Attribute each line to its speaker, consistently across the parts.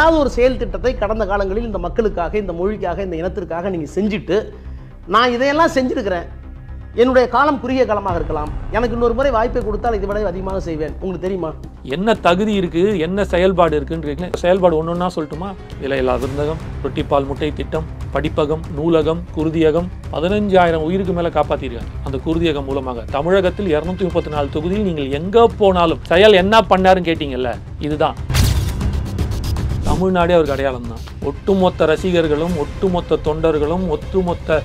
Speaker 1: ஏதாவது ஒரு செயல் திட்டத்தை கடந்த காலங்களில் இந்த மக்களுக்காக, இந்த மொழிக்காக, இந்த இனத்திற்காக நீங்கள் செஞ்சுட்டு, நான் இதையெல்லாம் செஞ்சுருக்கிறேன், என்னுடைய காலம் குறுகிய காலமாக இருக்கலாம், எனக்கு இன்னொரு முறை வாய்ப்பை கொடுத்தால் இதை விட அதிகமாக செய்வேன், உங்களுக்கு தெரியுமா?
Speaker 2: என்ன தகுதி இருக்குது, என்ன செயல்பாடு இருக்குன்னு செயல்பாடு ஒன்று ஒன்றா சொல்லட்டுமா? விலையில்லா விருந்தகம், ரொட்டிப்பால் முட்டை திட்டம், படிப்பகம், நூலகம், குருதியகம், 15,000 உயிருக்கு மேலே காப்பாற்றிருக்காங்க அந்த குருதியகம் மூலமாக. தமிழகத்தில் 234 தொகுதியில் நீங்கள் எங்கே போனாலும் செயல் என்ன பண்ணாருன்னு கேட்டீங்கல்ல, இதுதான் தமிழ்நாடே அவருக்கு அடையாளம் தான். ஒட்டுமொத்த ரசிகர்களும், ஒட்டுமொத்த தொண்டர்களும், ஒட்டுமொத்த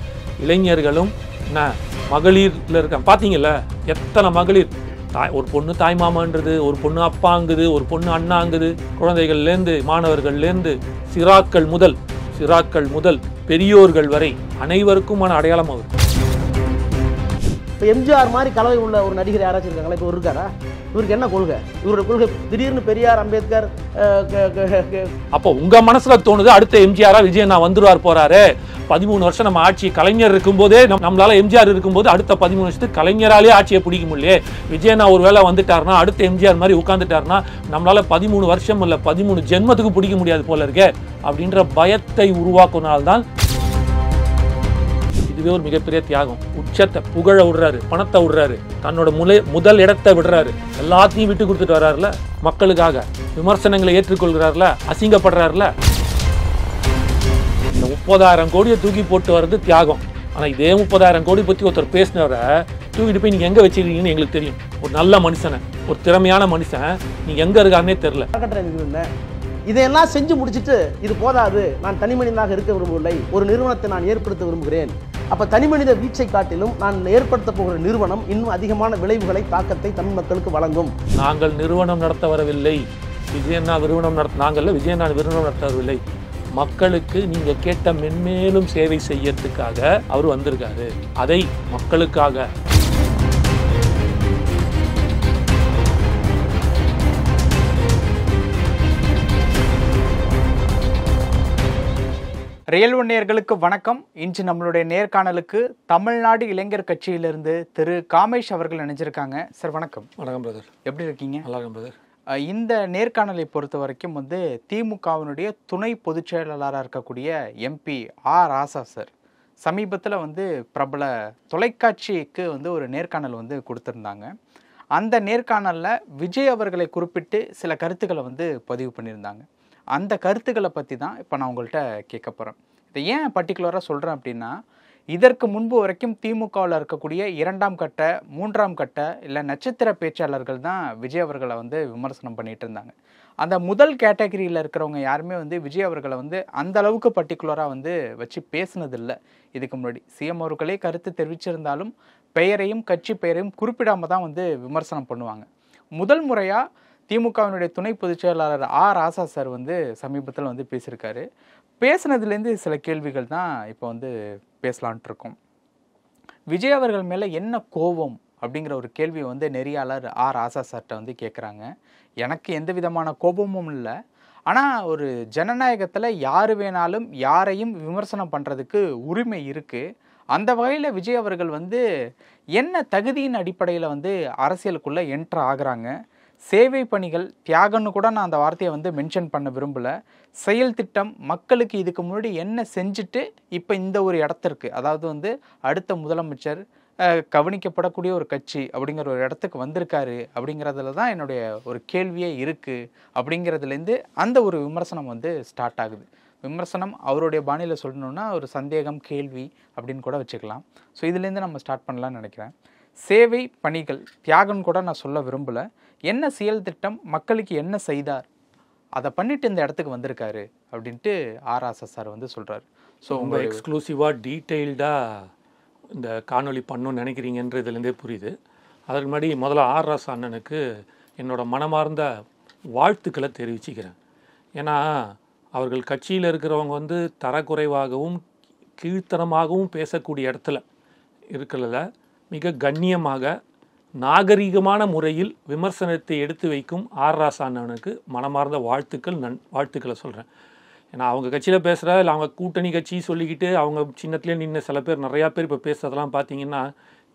Speaker 2: இளைஞர்களும் என்ன மகளிரில் இருக்காங்க. பார்த்தீங்கல்ல எத்தனை மகளிர், ஒரு பொண்ணு தாய் மாமான்றது, ஒரு பொண்ணு அப்பாங்குது, ஒரு பொண்ணு அண்ணாங்குது, குழந்தைகள்லேருந்து மாணவர்கள்லேருந்து சிறாக்கள் முதல் பெரியோர்கள் வரை அனைவருக்குமான அடையாளம் அவர்.
Speaker 1: இப்போ எம்ஜிஆர் மாதிரி கலவை உள்ள ஒரு நடிகர் யாராச்சும் இருக்காங்களா? இப்போ இருக்காரா? இவருக்கு என்ன கொள்கை? இவருடைய கொள்கை திடீர்னு பெரியார், அம்பேத்கர்.
Speaker 2: அப்போ உங்க மனசுல தோணுது அடுத்த எம்ஜிஆரா விஜயண்ணா வந்துருவார் போறாரு. 13 வருஷம் நம்ம ஆட்சி கலைஞர் இருக்கும்போதே, நம்மளால எம்ஜிஆர் இருக்கும்போது அடுத்த 13 வருஷத்துக்கு கலைஞராலே ஆட்சியை பிடிக்க முடியல, விஜயண்ணா ஒரு வேளை வந்துட்டாருன்னா அடுத்த எம்ஜிஆர் மாதிரி உட்கார்ந்துட்டாருன்னா நம்மளால 13 வருஷம் இல்ல 13 ஜென்மத்துக்கு பிடிக்க முடியாது போல இருக்கே அப்படின்ற பயத்தை உருவாக்குனால்தான் இதுவே ஒரு மிகப்பெரிய தியாகம். உச்சத்தை புகழ விடுறாரு, பணத்தை விடுறாரு, தன்னோட முதல் இடத்தை விடுறாரு, எல்லாத்தையும் விட்டு கொடுத்துட்டு வர்றாருல மக்களுக்காக. விமர்சனங்களை ஏற்றுக்கொள்கிறார்ல, அசிங்கப்படுறாருல. இந்த 30,000 கோடியை தூக்கி போட்டு வர்றது தியாகம். ஆனா இதே 30,000 கோடி பத்தி ஒருத்தர் பேசினவரை தூக்கிட்டு போய் நீங்க எங்க வச்சிருக்கீங்கன்னு எங்களுக்கு தெரியும். ஒரு நல்ல மனுஷனை, ஒரு திறமையான மனுஷன் நீங்க எங்க இருக்காருன்னே தெரியல.
Speaker 1: இதையெல்லாம் செஞ்சு முடிச்சுட்டு இது போதாது, நான் தனி மனிதனாக இருக்க விரும்பவில்லை, ஒரு நிறுவனத்தை நான் ஏற்படுத்த விரும்புகிறேன். அப்ப தனி மனித வீச்சை காட்டிலும் நான் ஏற்படுத்த போகிற நிறுவனம் இன்னும் அதிகமான விளைவுகளை, தாக்கத்தை தமிழ் மக்களுக்கு வழங்கும்.
Speaker 2: நாங்கள் நிறுவனம் நடத்த வரவில்லை, விஜயண்ணா நிறுவனம் நடத்த வரவில்லை. மக்களுக்கு நீங்க கேட்ட மென்மேலும் சேவை செய்யறதுக்காக அவர் வந்திருக்காரு. அதை மக்களுக்காக.
Speaker 3: ரியல் ஒன் நேயர்களுக்கு வணக்கம். இன்று நம்மளுடைய நேர்காணலுக்கு தமிழ்நாடு இளைஞர் கட்சியிலிருந்து திரு காமேஷ் அவர்கள் நினைச்சிருக்காங்க. சார் வணக்கம்.
Speaker 2: வணக்கம் பிரதர்,
Speaker 3: எப்படி இருக்கீங்க?
Speaker 2: நல்லா இருக்கும் பிரதர்.
Speaker 3: இந்த நேர்காணலை பொறுத்த வரைக்கும் திமுகவினுடைய துணை பொதுச் செயலாளராக இருக்கக்கூடிய எம்பி ஆர் ராசா சார் சமீபத்தில் பிரபல தொலைக்காட்சிக்கு ஒரு நேர்காணல் கொடுத்துருந்தாங்க. அந்த நேர்காணலில் விஜய் அவர்களை குறிப்பிட்டு சில கருத்துக்களை பதிவு பண்ணியிருந்தாங்க. அந்த கருத்துக்களை பற்றி தான் இப்போ நான் உங்கள்கிட்ட கேட்க போகிறேன். இதை ஏன் பர்டிகுலராக சொல்கிறேன் அப்படின்னா, இதற்கு முன்பு வரைக்கும் திமுகவில் இருக்கக்கூடிய 2ஆம் கட்ட 3ஆம் கட்ட இல்லை நட்சத்திர பேச்சாளர்கள் தான் விஜய் அவர்களை விமர்சனம் பண்ணிட்டு இருந்தாங்க. அந்த முதல் கேட்டகரியில் இருக்கிறவங்க யாருமே விஜய் அவர்களை அந்த அளவுக்கு பர்டிகுலராக வச்சு பேசினதில்லை. இதுக்கு முன்னாடி சிஎம் அவர்களே கருத்து தெரிவிச்சிருந்தாலும் பெயரையும் கட்சி பெயரையும் குறிப்பிடாமல் தான் விமர்சனம் பண்ணுவாங்க. முதல் முறையாக திமுகவினுடைய துணை பொதுச் செயலாளர் ஆர் ராசா சார் சமீபத்தில் பேசியிருக்காரு. பேசினதுலேருந்து சில கேள்விகள் தான் இப்போ பேசலான்ட்டு இருக்கோம். விஜய் அவர்கள் மேலே என்ன கோபம் அப்படிங்கிற ஒரு கேள்வி நெறியாளர் ஆர் ராசா சார்கிட்ட கேட்குறாங்க. எனக்கு எந்த விதமான கோபமும் இல்லை, ஆனால் ஒரு ஜனநாயகத்தில் யார் வேணாலும் யாரையும் விமர்சனம் பண்ணுறதுக்கு உரிமை இருக்குது. அந்த வகையில் விஜய் அவர்கள் என்ன தகுதியின் அடிப்படையில் அரசியலுக்குள்ளே என்ட்ரு ஆகுறாங்க. சேவை பணிகள், தியாகம்னு கூட நான் அந்த வார்த்தையை மென்ஷன் பண்ண விரும்பலை. செயல் திட்டம், மக்களுக்கு இதுக்கு முன்னாடி என்ன செஞ்சுட்டு இப்போ இந்த ஒரு இடத்திற்கு, அதாவது அடுத்த முதலமைச்சர் கவனிக்கப்படக்கூடிய ஒரு கட்சி அப்படிங்கிற ஒரு இடத்துக்கு வந்திருக்காரு அப்படிங்கிறதுல தான் என்னுடைய ஒரு கேள்வியே இருக்குது. அப்படிங்கிறதுலேருந்து அந்த ஒரு விமர்சனம் ஸ்டார்ட் ஆகுது. விமர்சனம் அவருடைய பாணியில் சொல்லணுன்னா ஒரு சந்தேகம், கேள்வி அப்படின்னு கூட வச்சுக்கலாம். ஸோ இதுலேருந்து நம்ம ஸ்டார்ட் பண்ணலான்னு நினைக்கிறேன். சேவை பணிகள், தியாகம்னு கூட நான் சொல்ல விரும்பலை. என்ன செயல் திட்டம், மக்களுக்கு என்ன செய்தார், அதை பண்ணிட்டு இந்த இடத்துக்கு வந்திருக்காரு அப்படின்ட்டு ஆர் ராசா சார் சொல்கிறார்.
Speaker 2: ஸோ உங்கள் எக்ஸ்க்ளூசிவாக டீட்டெயில்டாக இந்த காணொலி பண்ணணும்னு நினைக்கிறீங்கன்றதுலேருந்தே புரியுது. அதற்கு முன்னாடி முதல்ல ஆர் ராசா அண்ணனுக்கு என்னோட மனமார்ந்த வாழ்த்துக்களை தெரிவிச்சுக்கிறேன். ஏன்னா அவர்கள் கட்சியில் இருக்கிறவங்க தரக்குறைவாகவும் கீழ்த்தனமாகவும் பேசக்கூடிய இடத்துல இருக்கிறத மிக கண்ணியமாக நாகரிகமான முறையில் விமர்சனத்தை எடுத்து வைக்கும் ஆர் ராசா அண்ணனுக்கு மனமார்ந்த வாழ்த்துக்களை சொல்கிறேன். ஏன்னா அவங்க கட்சியில் பேசுகிற, இல்லை அவங்க கூட்டணி கட்சி சொல்லிக்கிட்டு அவங்க சின்னத்துலேயே நின்று சில பேர், நிறையா பேர் இப்போ பேசுறதெல்லாம் பார்த்தீங்கன்னா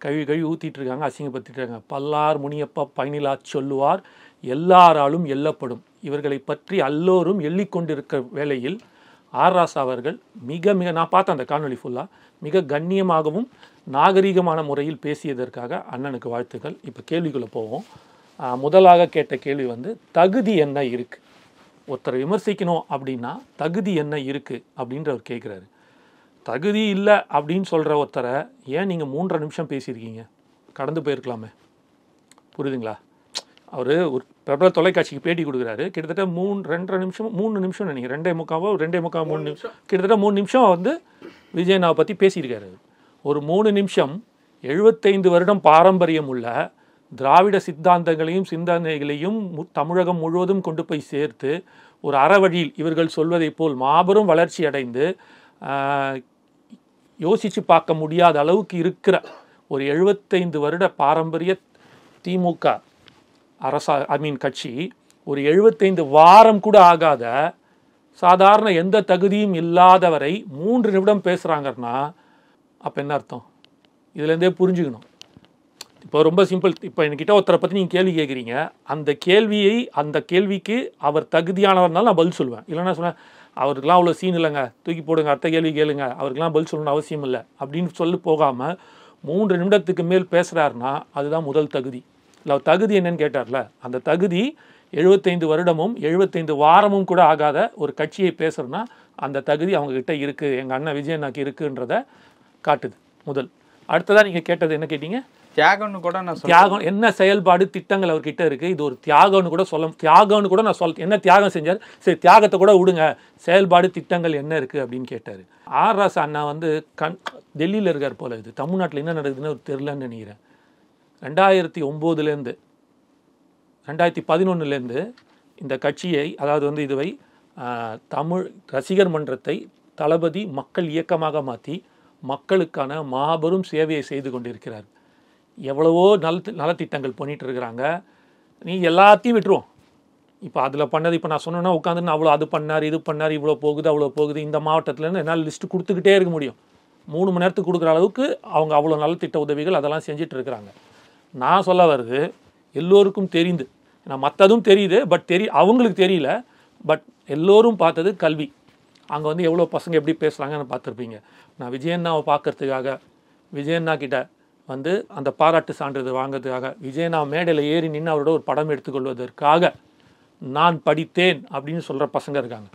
Speaker 2: கழுவி ஊற்றிட்டு இருக்காங்க, அசிங்கப்படுத்திட்டு இருக்காங்க. பல்லார் முனியப்பா பயனிலா சொல்லுவார், எல்லாராலும் எல்லப்படும். இவர்களை பற்றி எல்லோரும் எள்ளிக்கொண்டிருக்க வேளையில் ராசா அவர்கள் மிக மிக நான் பார்த்தேன் அந்த காணொலி ஃபுல்லாக மிக கண்ணியமாகவும் நாகரீகமான முறையில் பேசியதற்காக அண்ணனுக்கு வாழ்த்துக்கள். இப்போ கேள்விக்குள்ளே போவோம். முதலாக கேட்ட கேள்வி வந்து தகுதி என்ன இருக்குது, ஒருத்தரை விமர்சிக்கணும் அப்படின்னா தகுதி என்ன இருக்குது அப்படின்ற அவர் கேட்குறாரு. தகுதி இல்லை அப்படின்னு சொல்கிற ஒருத்தரை ஏன் நீங்கள் 3.5 நிமிஷம் பேசியிருக்கீங்க, கடந்து போயிருக்கலாமே. புரியுதுங்களா? அவர் ஒரு பிரபல தொலைக்காட்சிக்கு பேட்டி கொடுக்குறாரு. கிட்டத்தட்ட 3 நிமிஷம் நினைக்கிறேன், 2.25 நிமிஷம் கிட்டத்தட்ட 3 நிமிஷம் வந்து விஜயண்ணாவை பற்றி பேசியிருக்காரு. ஒரு 3 நிமிஷம் 75 வருடம் பாரம்பரியம் உள்ள திராவிட சித்தாந்தங்களையும் சிந்தனைகளையும் தமிழகம் முழுவதும் கொண்டு போய் சேர்த்து ஒரு அறவழியில் இவர்கள் சொல்வதை போல் மாபெரும் வளர்ச்சி அடைந்து யோசித்து பார்க்க முடியாத அளவுக்கு இருக்கிற ஒரு 75 வருட பாரம்பரிய திமுக கட்சி ஒரு 75 வாரம் கூட ஆகாத சாதாரண எந்த தகுதியும் இல்லாதவரை 3 நிமிடம் பேசுகிறாங்கன்னா அப்போ என்ன அர்த்தம்? இதுலேருந்தே புரிஞ்சுக்கணும். இப்போ ரொம்ப சிம்பிள். இப்போ என்கிட்ட ஒருத்தரை பற்றி நீங்கள் கேள்வி கேட்குறீங்க, அந்த கேள்விக்கு அவர் தகுதியானவர்னால நான் பதில் சொல்லுவேன். இல்லைன்னா சொன்னேன் அவருக்கெல்லாம் அவ்வளோ சீன் இல்லைங்க, தூக்கி போடுங்க, அடுத்த கேள்வி கேளுங்க, அவருக்கெல்லாம் பதில் சொல்லணும்னு அவசியம் இல்லை அப்படின்னு சொல்லி போகாமல் 3 நிமிடத்துக்கு மேல் பேசுகிறாருன்னா அதுதான் முதல் தகுதி. இல்லை அவர் தகுதி என்னன்னு கேட்டார்ல, அந்த தகுதி 75 வருடமும் 75 வாரமும் கூட ஆகாத ஒரு கட்சியை பேசுகிறேன்னா அந்த தகுதி அவங்கக்கிட்ட இருக்குது, எங்கள் அண்ணன் விஜயண்ணாக்கு இருக்குன்றத காட்டுது. முதல். அடுத்ததாக நீங்கள் கேட்டது என்ன கேட்டீங்க?
Speaker 3: தியாகம்னு கூட நான்
Speaker 2: தியாகம் என்ன செயல்பாடு திட்டங்கள் அவர்கிட்ட இருக்குது, இது ஒரு தியாகம்னு கூட நான் என்ன தியாகம் செஞ்சார், சரி தியாகத்தை கூட விடுங்க, செயல்பாடு திட்டங்கள் என்ன இருக்குது அப்படின்னு கேட்டார். ராசா அண்ணா வந்து டெல்லியில் இருக்கார் போல, இது தமிழ்நாட்டில் என்ன நடக்குதுன்னு ஒரு தெரிலன்னு நினைக்கிறேன். 2009 2011 இந்த கட்சியை, அதாவது வந்து இதுவை தமிழ் ரசிகர் மன்றத்தை தளபதி மக்கள் இயக்கமாக மாற்றி மக்களுக்கான மாபெரும் சேவையை செய்து கொண்டிருக்கிறார். எவ்வளவோ நலத்திட்டங்கள் பண்ணிகிட்டு இருக்கிறாங்க. நீ எல்லாத்தையும் விட்டுருவோம். இப்போ அதில் பண்ணது, இப்போ நான் சொன்னேன்னா உட்காந்துன்னு அவ்வளோ அது பண்ணார், இது பண்ணார், இவ்வளோ போகுது அவ்வளோ போகுது, இந்த மாவட்டத்துலேருந்து என்னால் லிஸ்ட்டு கொடுத்துக்கிட்டே இருக்க முடியும். 3 மணி நேரத்துக்கு கொடுக்குற அளவுக்கு அவங்க அவ்வளோ நலத்திட்ட உதவிகள் அதெல்லாம் செஞ்சுட்டு இருக்கிறாங்க. நான் சொல்ல வருது எல்லோருக்கும் தெரிந்து, நான் மற்றதும் தெரியுது, பட் அவங்களுக்கு தெரியல, பட் எல்லோரும் பார்த்தது கல்வி. அங்கே வந்து எவ்வளோ பசங்க எப்படி பேசுகிறாங்கன்னு பார்த்துருப்பீங்க. நான் விஜயண்ணாவை பார்க்கறதுக்காக, விஜயண்ணா கிட்ட வந்து அந்த பாராட்டு சான்றிதழ் வாங்கிறதுக்காக, விஜயண்ணா மேடையில் ஏறி நின்று அவரோட ஒரு படம் எடுத்துக்கொள்வதற்காக நான் படித்தேன் அப்படின்னு சொல்கிற பசங்க இருக்காங்க.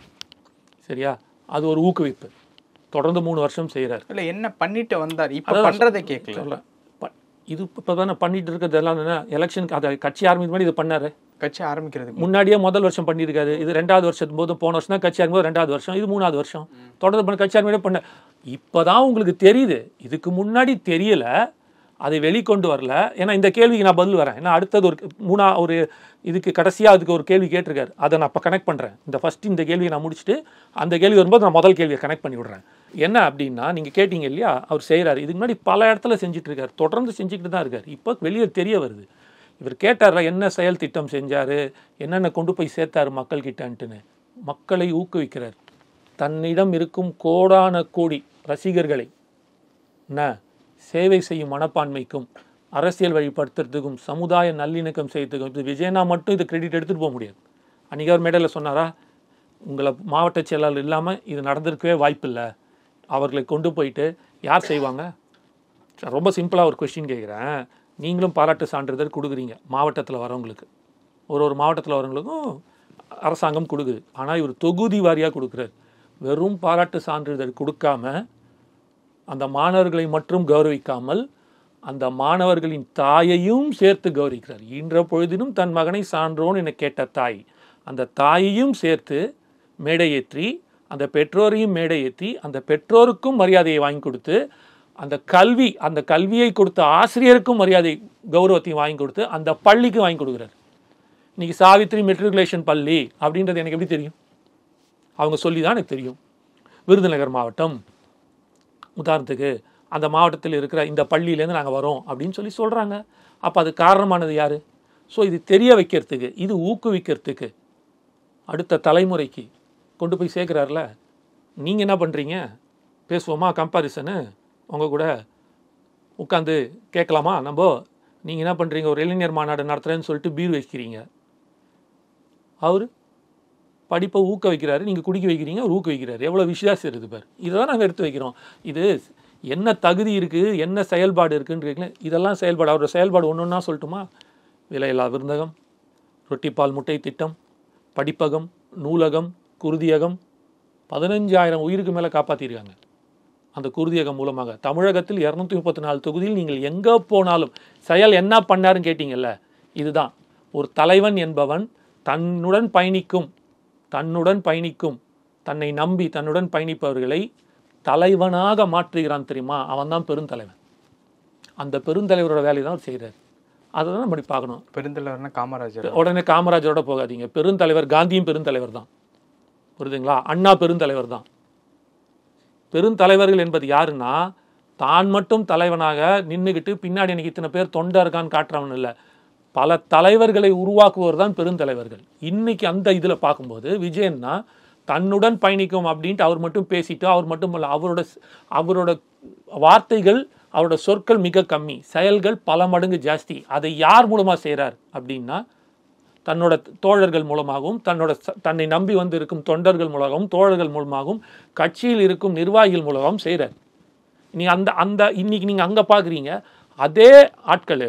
Speaker 2: சரியா? அது ஒரு ஊக்குவிப்பு. தொடர்ந்து 3 வருஷம் செய்கிறார்.
Speaker 3: இல்லை என்ன பண்ணிட்டு வந்தார், இப்போ பண்ணுறதை கேட்கல.
Speaker 2: இது இப்போ தானே பண்ணிட்டு இருக்கிறது எல்லாம் என்ன, எலெக்ஷனுக்கு அதை கட்சி ஆரம்பிக்கும் போது இது பண்ணார்.
Speaker 3: கட்சி ஆரம்பிக்கிறதுக்கு
Speaker 2: முன்னாடியே முதல் வருஷம் பண்ணியிருக்காரு. இது 2வது வருஷத்துக்கு போது, போன வருஷம் தான் கட்சி ஆரம்பிக்கும், 2வது வருஷம், இது 3வது வருஷம் தொடர்ந்து கட்சி ஆரம்பிக்க பண்ண. இப்போ தான் உங்களுக்கு தெரியுது, இதுக்கு முன்னாடி தெரியல, அதை வெளிக்கொண்டு வரல. ஏன்னா இந்த கேள்விக்கு நான் பதில் வரேன். ஏன்னா அடுத்தது ஒரு இதுக்கு கடைசியாக அதுக்கு ஒரு கேள்வி கேட்டிருக்காரு, அதை நான் இப்போ கனெக்ட் பண்ணுறேன். இந்த கேள்வியை நான் முடிச்சுட்டு அந்த கேள்வி வரும்போது நான் முதல் கேள்வியை கனெக்ட் பண்ணி விடுறேன். என்ன அப்படின்னா, நீங்கள் கேட்டீங்க இல்லையா, அவர் செய்கிறார். இதுக்கு முன்னாடி பல இடத்துல செஞ்சுட்டு இருக்கார், தொடர்ந்து செஞ்சுக்கிட்டு தான் இருக்கார். இப்போ வெளியே தெரிய வருது. இவர் கேட்டார்ல என்ன செயல் திட்டம் செஞ்சார், என்னென்ன கொண்டு போய் சேர்த்தார் மக்கள்கிட்டன்ட்டுன்னு. மக்களை ஊக்குவிக்கிறார். தன்னிடம் இருக்கும் கோடான கோடி ரசிகர்களை சேவை செய்யும் மனப்பான்மைக்கும் அரசியல் வழிபடுத்துறதுக்கும் சமுதாய நல்லிணக்கம் செய்யறதுக்கும், இது விஜயண்ணா மட்டும் இது கிரெடிட் எடுத்துகிட்டு போக முடியாது. அன்றைக்கி அவர் மேடையில் சொன்னாரா, உங்களை மாவட்ட செயலாளர் இல்லாமல் இது நடந்திருக்கவே வாய்ப்பில்லை, அவர்களை கொண்டு போயிட்டு யார் செய்வாங்க? ரொம்ப சிம்பிளாக ஒரு கொஸ்டின் கேட்குறேன். நீங்களும் பாராட்டு சான்றிதழ் கொடுக்குறீங்க மாவட்டத்தில் வரவங்களுக்கு, ஒரு மாவட்டத்தில் வரவங்களுக்கும் அரசாங்கம் கொடுக்குது. ஆனால் இவர் தொகுதி வாரியாக கொடுக்குறாரு. வெறும் பாராட்டு சான்றிதழ் கொடுக்காம அந்த மாணவர்களை மட்டும் கௌரவிக்காமல் அந்த மாணவர்களின் தாயையும் சேர்த்து கௌரவிக்கிறார். இன்ற பொழுதினும் தன் மகனை சான்றோன் என கேட்ட தாய், அந்த தாயையும் சேர்த்து மேடையேற்றி, அந்த பெற்றோரையும் மேடையேற்றி, அந்த பெற்றோருக்கும் மரியாதையை வாங்கி கொடுத்து, அந்த கல்வியை கொடுத்த ஆசிரியருக்கும் மரியாதை கௌரவத்தையும் வாங்கி கொடுத்து, அந்த பள்ளிக்கு வாங்கி கொடுக்குறார். இன்றைக்கி சாவித்ரி மெட்ரிகுலேஷன் பள்ளி அப்படின்றது எனக்கு எப்படி தெரியும்? அவங்க சொல்லி தான் எனக்கு தெரியும். விருதுநகர் மாவட்டம் உதாரணத்துக்கு, அந்த மாவட்டத்தில் இருக்கிற இந்த பள்ளியிலேருந்து நாங்கள் வரோம் அப்படின்னு சொல்கிறாங்க. அப்போ அது காரணமானது யார்? ஸோ இது தெரிய வைக்கிறதுக்கு, இது ஊக்குவிக்கிறதுக்கு, அடுத்த தலைமுறைக்கு கொண்டு போய் சேர்க்குறாருல. நீங்கள் என்ன பண்ணுறீங்க? பேசுவோமா கம்பாரிசனு? உங்கள் கூட உட்காந்து கேட்கலாமா நம்ம? நீங்கள் என்ன பண்ணுறீங்க? ஒரு இளைஞர் மாநாடு நடத்துகிறேன்னு சொல்லிட்டு பீர் வைக்கிறீங்க. அவர் படிப்பை ஊக்குவிக்கிறாரு, நீங்கள் குடிக்க வைக்கிறீங்க, அவர் ஊக்குவிக்கிறாரு. எவ்வளோ வித்தியாசம் இருக்குது பாரு. இதை தான் நாங்கள் எடுத்து வைக்கிறோம். இது என்ன தகுதி இருக்குது, என்ன செயல்பாடு இருக்குன்னு இதெல்லாம் செயல்பாடு. அவரோட செயல்பாடு ஒன்று ஒன்றா சொல்லட்டுமா? விலையில்லா விருந்தகம், ரொட்டிப்பால் முட்டை திட்டம், படிப்பகம், நூலகம், குருதியகம், 15,000 உயிருக்கு மேலே காப்பாற்றிருக்காங்க அந்த குருதியகம் மூலமாக. தமிழகத்தில் 234 தொகுதியில் நீங்கள் எங்கே போனாலும் செயல் என்ன பண்ணாருன்னு கேட்டிங்கல்ல, இதுதான். ஒரு தலைவன் என்பவன் தன்னுடன் பயணிக்கும் தன்னை நம்பி தன்னுடன் பயணிப்பவர்களை தலைவனாக மாற்றுகிறான் தெரியுமா? அவன் தான் பெருந்தலைவன். அந்த பெருந்தலைவரோட வேலையை தான் அவர் செய்கிறார். அதை தான் நம்ம பார்க்கணும்.
Speaker 3: பெருந்தலைவர்னா காமராஜர்.
Speaker 2: உடனே காமராஜரோட போகாதீங்க. பெருந்தலைவர் காந்தியும் பெருந்தலைவர் தான், புரியுதுங்களா? அண்ணா பெருந்தலைவர் தான். பெருந்தலைவர்கள் என்பது யாருன்னா, தான் மட்டும் தலைவனாக நின்றுக்கிட்டு பின்னாடி எனக்கு இத்தனை பேர் தொண்டை இருக்கான்னு காட்டுறவன் இல்லை, பல தலைவர்களை உருவாக்குவர் தான் பெருந்தலைவர்கள். இன்னைக்கு அந்த இதில் பார்க்கும்போது விஜயன்னா தன்னுடன் பயணிக்கும் அப்படின்ட்டு அவர் மட்டும் பேசிட்டு, அவர் மட்டும் இல்லை, அவரோட வார்த்தைகள், அவரோட சொற்கள் மிக கம்மி, செயல்கள் பல மடங்கு ஜாஸ்தி. அதை யார் மூலமாக செய்கிறார் அப்படின்னா, தன்னோட தோழர்கள் மூலமாகவும், தன்னை நம்பி வந்து இருக்கும் தொண்டர்கள் மூலமாகவும், தோழர்கள் மூலமாகவும், கட்சியில் இருக்கும் நிர்வாகிகள் மூலமாகவும் செய்கிறார். இன்னைக்கு நீங்கள் அங்கே பார்க்குறீங்க, அதே ஆட்கள்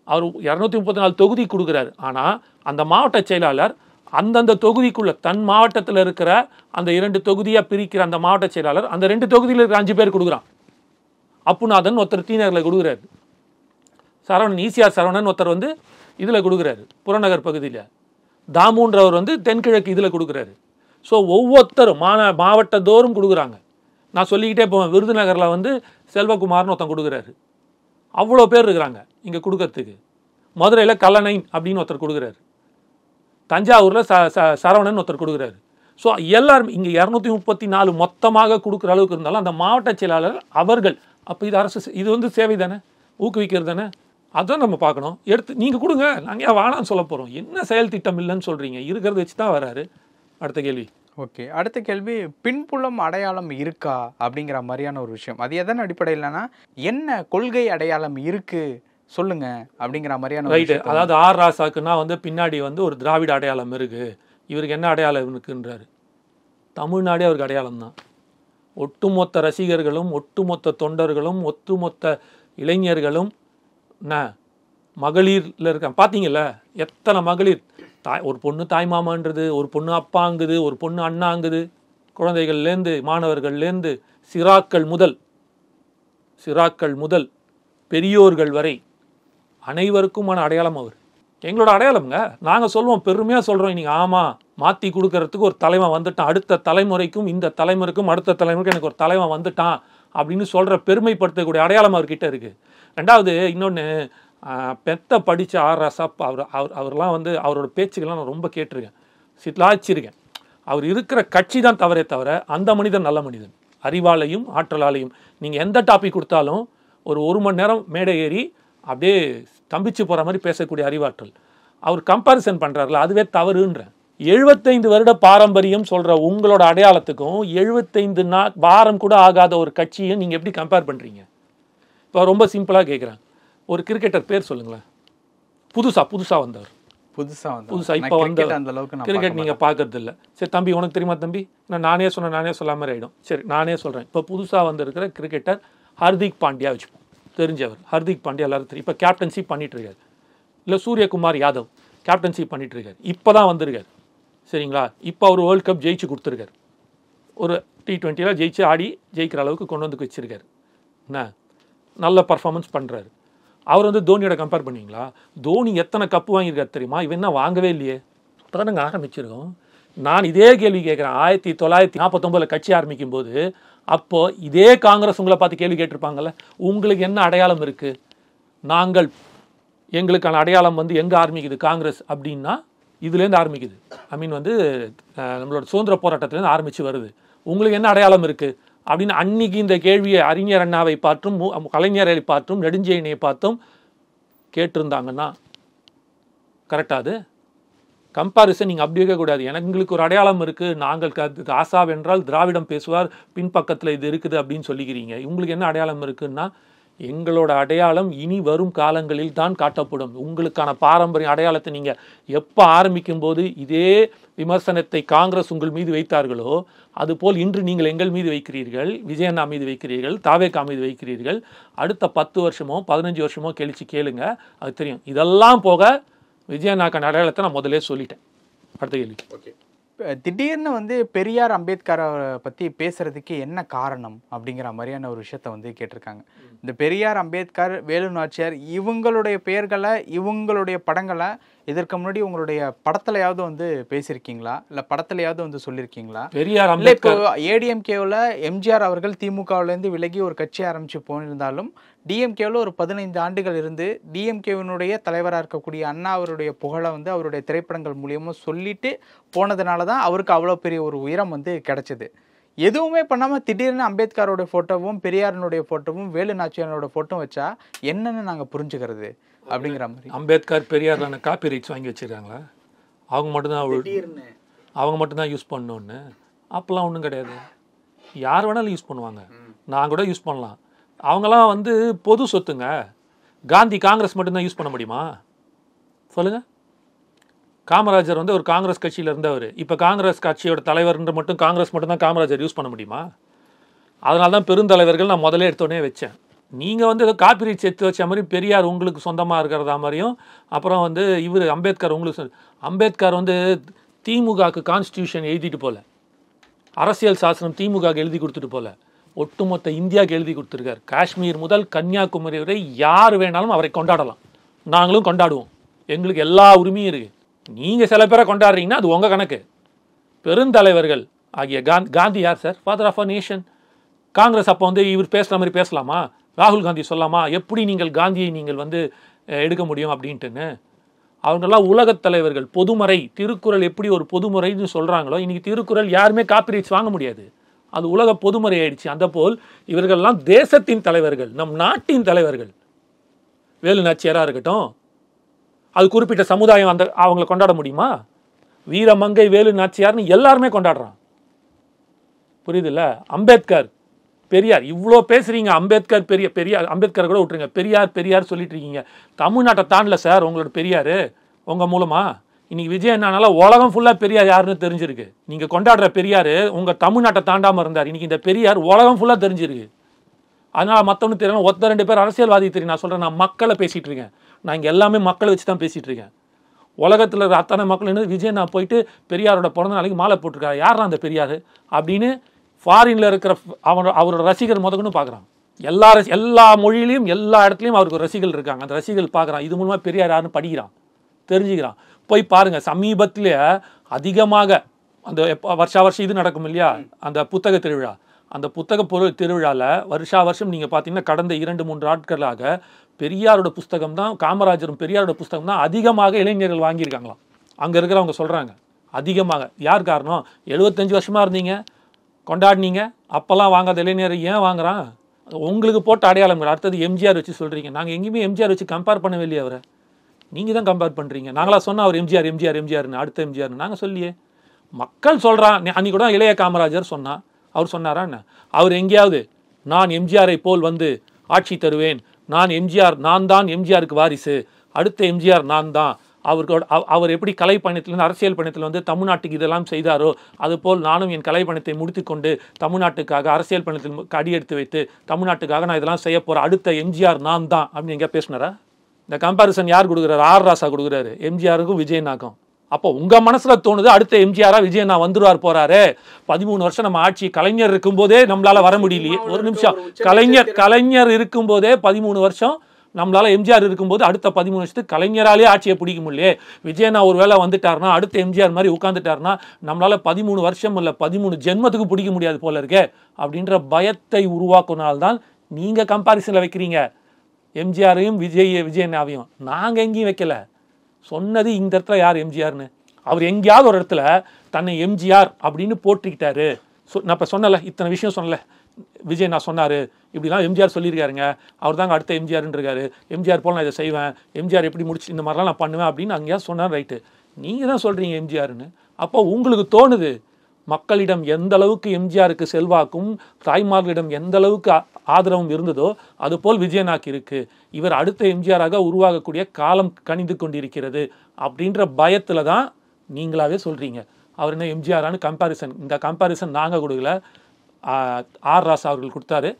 Speaker 2: அவர் 234 தொகுதி கொடுக்குறாரு. ஆனால் அந்த மாவட்ட செயலாளர் அந்தந்த தொகுதிக்குள்ள தன் மாவட்டத்தில் இருக்கிற அந்த 2 தொகுதியாக பிரிக்கிற அந்த மாவட்ட செயலாளர் அந்த 2 தொகுதியில் இருக்கிற 5 பேர் கொடுக்குறான். அப்புநாதன் ஒருத்தர் தீநகரில் கொடுக்குறாரு, சரவணன் ஈசிஆர் சரவணன் ஒருத்தர் வந்து இதில் கொடுக்குறாரு புறநகர் பகுதியில், தாமுன்றவர் வந்து தென்கிழக்கு இதில் கொடுக்குறாரு. ஸோ ஒவ்வொருத்தரும் மாவட்டத்தோறும் கொடுக்குறாங்க. நான் சொல்லிக்கிட்டே போவேன். விருதுநகரில் வந்து செல்வகுமார்னு ஒருத்தன் கொடுக்குறாரு. அவ்வளோ பேர் இருக்கிறாங்க இங்கே கொடுக்கறதுக்கு. மதுரையில் கல்லணைன் அப்படின்னு ஒருத்தர் கொடுக்குறாரு. தஞ்சாவூரில் சரவணன் ஒருத்தர் கொடுக்குறாரு. ஸோ எல்லாரும் இங்கே 234 மொத்தமாக கொடுக்குற அளவுக்கு இருந்தாலும் அந்த மாவட்ட செயலாளர் அவர்கள். அப்போ இது அரசு, இது வந்து சேவை தானே, ஊக்குவிக்கிறது தானே. அதுதான் நம்ம பார்க்கணும். எடுத்து நீங்கள் கொடுங்க, நாங்கள் ஏன் வாழான்னு சொல்ல போகிறோம். என்ன செயல் திட்டம் இல்லைன்னு சொல்கிறீங்க? இருக்கிறத வச்சு தான் வராரு. அடுத்த கேள்வி.
Speaker 3: ஓகே, அடுத்த கேள்வி, பின்புலம் அடையாளம் இருக்கா அப்படிங்கிற மாதிரியான ஒரு விஷயம். அது எதன் அடிப்படையில்னா, என்ன கொள்கை அடையாளம் இருக்கு சொல்லுங்க அப்படிங்கிற மாதிரியான
Speaker 2: ரைட்டு. அதாவது ஆர் ராசாக்குன்னா வந்து பின்னாடி வந்து ஒரு திராவிட அடையாளம் இருக்கு, இவருக்கு என்ன அடையாளம் இருக்குன்றாரு. தமிழ்நாடே அவருக்கு அடையாளம் தான். ஒட்டுமொத்த ரசிகர்களும், ஒட்டுமொத்த தொண்டர்களும், ஒட்டுமொத்த இளைஞர்களும் மகளிரில் இருக்க பார்த்தீங்கல்ல, எத்தனை மகளிர். ஒரு பொண்ணு தாய்மாமான்றது, ஒரு பொண்ணு அப்பாங்குது, ஒரு பொண்ணு அண்ணாங்குது. குழந்தைகள்லேருந்து மாணவர்கள்லேருந்து சிறாக்கள் முதல் பெரியோர்கள் வரை அனைவருக்குமான அடையாளம் அவர். எங்களோட அடையாளம்ங்க. நாங்கள் சொல்லுவோம், பெருமையாக சொல்கிறோம். நீங்கள் ஆமாம், மாற்றி கொடுக்கறதுக்கு ஒரு தலைவன் வந்துட்டான், அடுத்த தலைமுறைக்கும் இந்த தலைமுறைக்கும் அடுத்த தலைமுறைக்கும் எனக்கு ஒரு தலைவன் வந்துட்டான் அப்படின்னு சொல்கிற பெருமைப்படுத்தக்கூடிய அடையாளம் அவர்கிட்ட இருக்குது. ரெண்டாவது இன்னொன்று, பெத்த படித்த ஆர் ராசா அவர்லாம் வந்து அவரோட பேச்சுக்கெல்லாம் நான் ரொம்ப கேட்டிருக்கேன், சிலாச்சிருக்கேன். அவர் இருக்கிற கட்சி தான் தவறே தவிர அந்த மனிதன் நல்ல மனிதன். அறிவாலையும் ஆற்றலாலையும் நீங்கள் எந்த டாபிக் கொடுத்தாலும் ஒரு மணி நேரம் மேடை ஏறி அப்படியே தம்பிச்சு போகிற மாதிரி பேசக்கூடிய அறிவாற்றல். அவர் கம்பேரிசன் பண்ணுறாருல, அதுவே தவறுன்ற. 75 வருட பாரம்பரியம் சொல்கிற உங்களோட அடையாளத்துக்கும் 75 வாரம் கூட ஆகாத ஒரு கட்சியை நீங்கள் எப்படி கம்பேர் பண்ணுறீங்க? இப்போ ரொம்ப சிம்பிளாக கேட்குறேன், ஒரு கிரிக்கெட்டர் பேர் சொல்லுங்களேன். புதுசாக வந்தவர், இப்போ வந்து கிரிக்கெட் நீங்கள் பார்க்கறது இல்லை. சரி தம்பி, உனக்கு தெரியுமா தம்பி? நானே சொல்லாம மாதிரி ஆகிடும். சரி நானே சொல்கிறேன். இப்போ புதுசாக வந்திருக்கிற கிரிக்கெட்டர் ஹர்திக் பாண்டியா வச்சுப்போம், தெரிஞ்சவர். ஹர்திக் பாண்டியா எல்லாரும் தெரியும். இப்போ கேப்டன்ஷிப் பண்ணிட்டு இருக்காரு. இல்லை சூரியகுமார் யாதவ் கேப்டன்ஷிப் பண்ணிட்டு இருக்காரு. இப்போ தான் வந்திருக்காரு, சரிங்களா? இப்போ அவர் வேர்ல்டு கப் ஜெயிச்சு கொடுத்துருக்காரு. ஒரு T20 ஜெயிச்சு ஆடி ஜெயிக்கிற அளவுக்கு கொண்டு வந்து வச்சிருக்காரு. என்ன நல்ல பர்ஃபார்மன்ஸ் பண்ணுறாரு. அவர் வந்து தோனியோட கம்பேர் பண்ணுவீங்களா? தோனி எத்தனை கப்பு வாங்கியிருக்காரு தெரியுமா? இவன் என்ன வாங்கவே இல்லையே. இப்போ தான் நாங்கள் ஆரம்பிச்சிருக்கோம். நான் இதே கேள்வி கேட்குறேன். 1949 கட்சி ஆரம்பிக்கும் போது, அப்போது இதே காங்கிரஸ் உங்களை பார்த்து கேள்வி கேட்டிருப்பாங்கல்ல, உங்களுக்கு என்ன அடையாளம் இருக்குது? எங்களுக்கான அடையாளம் வந்து எங்கே ஆரம்பிக்குது காங்கிரஸ் அப்படின்னா, இதுலேருந்து ஆரம்பிக்குது. வந்து நம்மளோட சுதந்திர போராட்டத்துலேருந்து ஆரம்பித்து வருது. உங்களுக்கு என்ன அடையாளம் இருக்குது அப்படின்னு அன்னைக்கு இந்த கேள்வியை அறிஞர் அண்ணாவை பார்த்தும், கலைஞரை பார்த்தும், நெடுஞ்செழியனை பார்த்தும் கேட்டிருந்தாங்கன்னா கரெக்டாது. கம்பாரிசன் நீங்கள் அப்படி இருக்கக்கூடாது. எங்களுக்கு ஒரு அடையாளம் இருக்குது, நாங்கள் ஆசா வென்றால் திராவிடம் பேசுவார், பின்பக்கத்தில் இது இருக்குது அப்படின்னு சொல்லிக்கிறீங்க. உங்களுக்கு என்ன அடையாளம் இருக்குன்னா, எங்களோட அடையாளம் இனி வரும் காலங்களில் தான் காட்டப்படும். உங்களுக்கான பாரம்பரிய அடையாளத்தை நீங்கள் எப்போ ஆரம்பிக்கும் போது இதே விமர்சனத்தை காங்கிரஸ் உங்கள் மீது வைத்தார்களோ அதுபோல் இன்று நீங்கள் எங்கள் மீது வைக்கிறீர்கள், விஜயண்ணா மீது வைக்கிறீர்கள், தாவேகா மீது வைக்கிறீர்கள். அடுத்த 10 வருஷமோ 15 வருஷமோ கழிச்சு கேளுங்க, அது தெரியும். இதெல்லாம் போக விஜயண்ணாக்கான அடையாளத்தை நான் முதலே சொல்லிட்டேன். அடுத்த கேள்வி.
Speaker 3: ஓகே, திடீர்னு வந்து பெரியார் அம்பேத்கரை பற்றி பேசுறதுக்கு என்ன காரணம் அப்படிங்கிற மாதிரியான ஒரு விஷயத்த வந்து கேட்டிருக்காங்க. இந்த பெரியார், அம்பேத்கர், வேலு நாச்சியார் இவங்களுடைய பெயர்களை, இவங்களுடைய படங்களை இதற்கு முன்னாடி உங்களுடைய படத்துலையாவது வந்து பேசியிருக்கீங்களா, இல்லை படத்துலையாவது வந்து சொல்லியிருக்கீங்களா?
Speaker 2: பெரியார்
Speaker 3: இல்லை இப்போ ஏடிஎம்கேவில் எம்ஜிஆர் அவர்கள் திமுகவிலேருந்து விலகி ஒரு கட்சி ஆரம்பித்து போயிருந்தாலும் டிஎம்கேவில் ஒரு 15 ஆண்டுகள் இருந்து டிஎம்கேவினுடைய தலைவராக இருக்கக்கூடிய அண்ணா அவருடைய புகழை வந்து அவருடைய திரைப்படங்கள் மூலியமாக சொல்லிட்டு போனதுனால தான் அவருக்கு அவ்வளோ பெரிய ஒரு உயரம் வந்து கிடைச்சது. எதுவுமே பண்ணாமல் திடீர்னு அம்பேத்கரோட ஃபோட்டோவும் பெரியாரனுடைய ஃபோட்டோவும் வேலு நாச்சியாரோட ஃபோட்டோவும் வச்சா என்னன்னு நாங்கள் புரிஞ்சுக்கிறது அப்படிங்கிற மாதிரி.
Speaker 2: அம்பேத்கர் பெரியார் காப்பி ரைட்ஸ் வாங்கி வச்சிருக்காங்களா? அவங்க மட்டும்தான் யூஸ் பண்ணணுன்னு அப்பெல்லாம் ஒன்றும் கிடையாது. யார் வேணாலும் யூஸ் பண்ணுவாங்க, நான் கூட யூஸ் பண்ணலாம். அவங்களாம் வந்து பொது சொத்துங்க. காந்தி காங்கிரஸ் மட்டும்தான் யூஸ் பண்ண முடியுமா சொல்லுங்க? காமராஜர் வந்து ஒரு காங்கிரஸ் கட்சியில் இருந்தவர், இப்போ காங்கிரஸ் கட்சியோட தலைவர்ன்ற மட்டும் காங்கிரஸ் மட்டும்தான் காமராஜர் யூஸ் பண்ண முடியுமா? அதனால தான் பெருந்தலைவர்கள் நான் முதல்ல எடுத்தோடனே வச்சேன். நீங்கள் வந்து ஏதோ காப்பிரைட் சேர்த்து வச்ச மாதிரி பெரியார் உங்களுக்கு சொந்தமாக இருக்கிறதா மாதிரியும், அப்புறம் வந்து இவர் அம்பேத்கர் உங்களுக்கு அம்பேத்கர் வந்து திமுகவுக்கு கான்ஸ்டியூஷன் எழுதிட்டு போல, அரசியல் சாசனம் திமுகவுக்கு எழுதி கொடுத்துட்டு போல, ஒட்டுமொத்த இந்தியாவுக்கு எழுதி கொடுத்துருக்கார். காஷ்மீர் முதல் கன்னியாகுமரி வரை யார் வேணாலும் அவரை கொண்டாடலாம், நாங்களும் கொண்டாடுவோம், எங்களுக்கு எல்லா உரிமையும் இருக்குது. நீங்கள் சில பேரை கொண்டாடுறீங்கன்னா அது உங்கள் கணக்கு. பெருந்தலைவர்கள் ஆகிய காந்தி யார் sir? Father of a nation. Congress அப்போ வந்து இவர் பேசுகிற மாதிரி பேசலாமா? ராகுல் காந்தி சொல்லாமா எப்படி நீங்கள் காந்தியை நீங்கள் வந்து எடுக்க முடியும் அப்படின்ட்டுன்னு? அவங்கெல்லாம் உலகத் தலைவர்கள். பொதுமறை திருக்குறள் எப்படி ஒரு பொதுமுறைன்னு சொல்கிறாங்களோ, இன்றைக்கி திருக்குறள் யாருமே காப்பிரைட்ஸ் வாங்க முடியாது, அது உலக பொதுமுறை ஆயிடுச்சு. அந்த போல் இவர்கள்லாம் தேசத்தின் தலைவர்கள், நம் நாட்டின் தலைவர்கள். வேலு நாச்சியாராக இருக்கட்டும், அது குறிப்பிட்ட சமுதாயம் அந்த அவங்கள கொண்டாட முடியுமா? வீரமங்கை வேலு நாச்சியார்னு எல்லாருமே கொண்டாடுறான். புரியுதுல்ல? அம்பேத்கர், பெரியார் இவ்வளோ பேசுறீங்க. அம்பேத்கர் பெரியார் அம்பேத்கர் கூட விட்டுருங்க, பெரியார் சொல்லிட்டு இருக்கீங்க. தமிழ்நாட்டை தாண்டல சார் உங்களோட பெரியார். உங்கள் மூலமா இன்னைக்கு விஜய் என்னன்னால உலகம் ஃபுல்லாக பெரியார் யாருன்னு தெரிஞ்சிருக்கு. நீங்கள் கொண்டாடுற பெரியார் உங்கள் தமிழ்நாட்டை தாண்டாமல் இருந்தார். இன்னைக்கு இந்த பெரியார் உலகம் ஃபுல்லாக தெரிஞ்சிருக்கு. அதனால் மற்றவனு தெரியல, ஒருத்தர் 2 பேர் அரசியல்வாதி தெரியும். நான் சொல்கிறேன், நான் மக்களை பேசிகிட்டு இருக்கேன். நான் இங்கே எல்லாமே மக்களை வச்சு தான் பேசிகிட்டு இருக்கேன். உலகத்தில் இருக்கிற அத்தனை மக்கள் என்ன விஜய் நான் போயிட்டு பெரியாரோட பிறந்த நாளைக்கு மாலை போட்டிருக்காரு, யாரா அந்த பெரியார் அப்படின்னு ஃபாரினில் இருக்கிற அவரோட ரசிகர் முதக்கணும் பார்க்குறான். எல்லா மொழியிலையும் எல்லா இடத்துலையும் அவருக்கு ஒரு ரசிகர்கள் இருக்காங்க. அந்த ரசிகர்கள் பார்க்குறான், இது மூலமாக பெரியார் யாருன்னு படிக்கிறான், தெரிஞ்சுக்கிறான். போய் பாருங்கள், சமீபத்திலே அதிகமாக அந்த வருஷம் இது நடக்கும் இல்லையா, அந்த புத்தக திருவிழா. அந்த புத்தக பொருள் திருவிழாவில் வருஷம் நீங்கள் பார்த்தீங்கன்னா கடந்த 2-3 நாட்களாக பெரியாரோட புஸ்தகம் தான், காமராஜரும் பெரியாரோட புஸ்தகம் தான் அதிகமாக இளைஞர்கள் வாங்கியிருக்காங்களாம். அங்கே இருக்கிறவங்க சொல்கிறாங்க அதிகமாக. யார் காரணம்? 75 வருஷமாக இருந்தீங்க, கொண்டாடினீங்க, அப்போல்லாம் வாங்காத இளைஞர் ஏன் வாங்குறான்? உங்களுக்கு போட்ட அடையாளங்கள். அடுத்தது எம்ஜிஆர் வச்சு சொல்கிறீங்க. நாங்கள் எங்கேயுமே எம்ஜிஆர் வச்சு கம்பேர் பண்ணவே இல்லையே அவரை, நீங்கள் தான் கம்பேர் பண்ணுறீங்க. நாங்களாம் சொன்னால் அவர் எம்ஜிஆர்னு அடுத்த எம்ஜிஆர்னு நாங்கள் சொல்லியே. மக்கள் சொல்கிறான். அன்றைக்கி கூட இளைய காமராஜர் சொன்னான், அவர் சொன்னாரா என்ன? அவர் எங்கேயாவது நான் எம்ஜிஆரை போல் வந்து ஆட்சி தருவேன், நான் தான் எம்ஜிஆருக்கு வாரிசு, அடுத்த எம்ஜிஆர் நான் தான், அவர் எப்படி கலை பயணத்திலிருந்து அரசியல் பயணத்தில் வந்து தமிழ்நாட்டுக்கு இதெல்லாம் செய்தாரோ அதுபோல் நானும் என் கலை பயணத்தை முடித்துக்கொண்டு தமிழ்நாட்டுக்காக அரசியல் பயணத்தில் அடியெடுத்து வைத்து தமிழ்நாட்டுக்காக நான் இதெல்லாம் செய்ய போகிறேன், அடுத்த எம்ஜிஆர் நான் தான் அப்படின்னு எங்கேயா பேசினாரா? இந்த கம்பேரிசன் யார் கொடுக்குறாரு? ஆர் ராசா கொடுக்குறாரு எம்ஜிஆருக்கும் விஜயண்ணாக்கும். அப்போ உங்கள் மனசில் தோணுது அடுத்த எம்ஜிஆரா விஜயண்ணா வந்துருவார் போறாரு. 13 வருஷம் நம்ம ஆட்சி, கலைஞர் இருக்கும்போதே நம்மளால வர முடியலையே. ஒரு நிமிஷம், கலைஞர் இருக்கும்போதே 13 வருஷம் நம்மளால, எம்ஜிஆர் இருக்கும்போது அடுத்த 13 வருஷத்துக்கு கலைஞராலே ஆட்சியை பிடிக்க முடியலையே. விஜயண்ணா ஒரு வேளை வந்துட்டாருன்னா அடுத்த எம்ஜிஆர் மாதிரி உட்காந்துட்டாருன்னா நம்மளால 13 வருஷம் இல்லை 13 ஜென்மத்துக்கு பிடிக்க முடியாது போல இருக்கே அப்படின்ற பயத்தை உருவாக்குனால்தான் நீங்க கம்பாரிசன்ல வைக்கிறீங்க எம்ஜிஆரையும் விஜயண்ணாவையும். நாங்க எங்கேயும் வைக்கல. சொன்னது இந்த இடத்துல யார் எம்ஜிஆர்னு. அவர் எங்கேயாவது ஒரு இடத்துல தன்னை எம்ஜிஆர் அப்படின்னு போட்டிக்கிட்டாரு. நான் இப்போ சொன்னல, இத்தனை விஷயம் சொன்னல, விஜய் நான் சொன்னார், இப்படிலாம் எம்ஜிஆர் சொல்லியிருக்காருங்க, அவர் தாங்க அடுத்த எம்ஜிஆர்னு இருக்காரு, எம்ஜிஆர் போல் நான் இதை செய்வேன், எம்ஜிஆர் எப்படி முடிச்சு இந்த மாதிரிலாம் நான் பண்ணுவேன் அப்படின்னு அங்கேயா சொன்னார். ரைட்டு, நீங்கள் தான் சொல்கிறீங்க எம்ஜிஆர்னு. அப்போ உங்களுக்கு தோணுது மக்களிடம் எந்த அளவுக்கு எம்ஜிஆருக்கு செல்வாக்கும் தாய்மார்களிடம் எந்த அளவுக்கு ஆதரவும் இருந்ததோ அதுபோல் விஜயண்ணாக்கு இருக்குது, இவர் அடுத்த எம்ஜிஆராக உருவாகக்கூடிய காலம் கணிந்து கொண்டிருக்கிறது அப்படின்ற பயத்தில் தான் நீங்களாவே சொல்கிறீங்க. அவர் என்ன எம்ஜிஆரானு கம்பேரிசன். இந்த கம்பேரிசன் நாங்கள் கொடுக்கல, ஆர் ராசா அவர்கள் கொடுத்தாரு.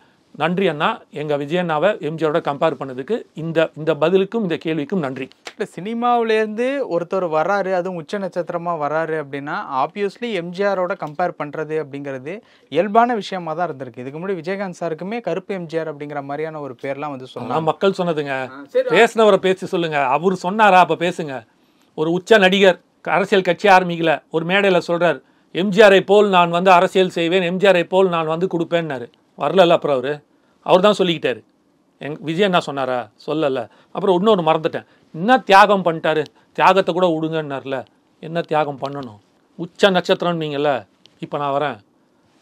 Speaker 2: நன்றி அண்ணா, எங்கள் விஜயண்ணாவை எம்ஜிஆரோட கம்பேர் பண்ணதுக்கு. இந்த பதிலுக்கும் இந்த கேள்விக்கும் நன்றி.
Speaker 3: இல்லை, சினிமாவிலேருந்து ஒருத்தர் வர்றாரு, அதுவும் உச்ச நட்சத்திரமாக வர்றாரு அப்படின்னா ஆப்வியஸ்லி எம்ஜிஆரோட கம்பேர் பண்ணுறது அப்படிங்கிறது இயல்பான விஷயமா தான் இருந்திருக்கு. இதுக்கு முன்னாடி விஜயகாந்த் சாருக்குமே கருப்பு எம்ஜிஆர் அப்படிங்கிற மாதிரியான ஒரு பேர்லாம் வந்து சொன்னாங்க.
Speaker 2: மக்கள் சொன்னதுங்க, பேசினவரை பேசி சொல்லுங்க. அவர் சொன்னாரா? அப்போ பேசுங்க. ஒரு உச்ச நடிகர் அரசியல் கட்சி ஆரம்பிக்கல, ஒரு மேடையில் சொல்கிறார், எம்ஜிஆரை போல் நான் வந்து அரசியல் செய்வேன், எம்ஜிஆரை போல் நான் வந்து கொடுப்பேன்னாரு. வரல. அப்புறம் அவர் தான் சொல்லிக்கிட்டாரு. விஜய் என்ன சொன்னாரா? சொல்லலை. அப்புறம் இன்னொன்று மறந்துட்டேன், என்ன தியாகம் பண்ணிட்டாரு, தியாகத்தை கூட விடுங்கன்னார்ல. என்ன தியாகம் பண்ணணும்? உச்ச நட்சத்திரம் நீங்கள்ல. இப்போ நான் வரேன்,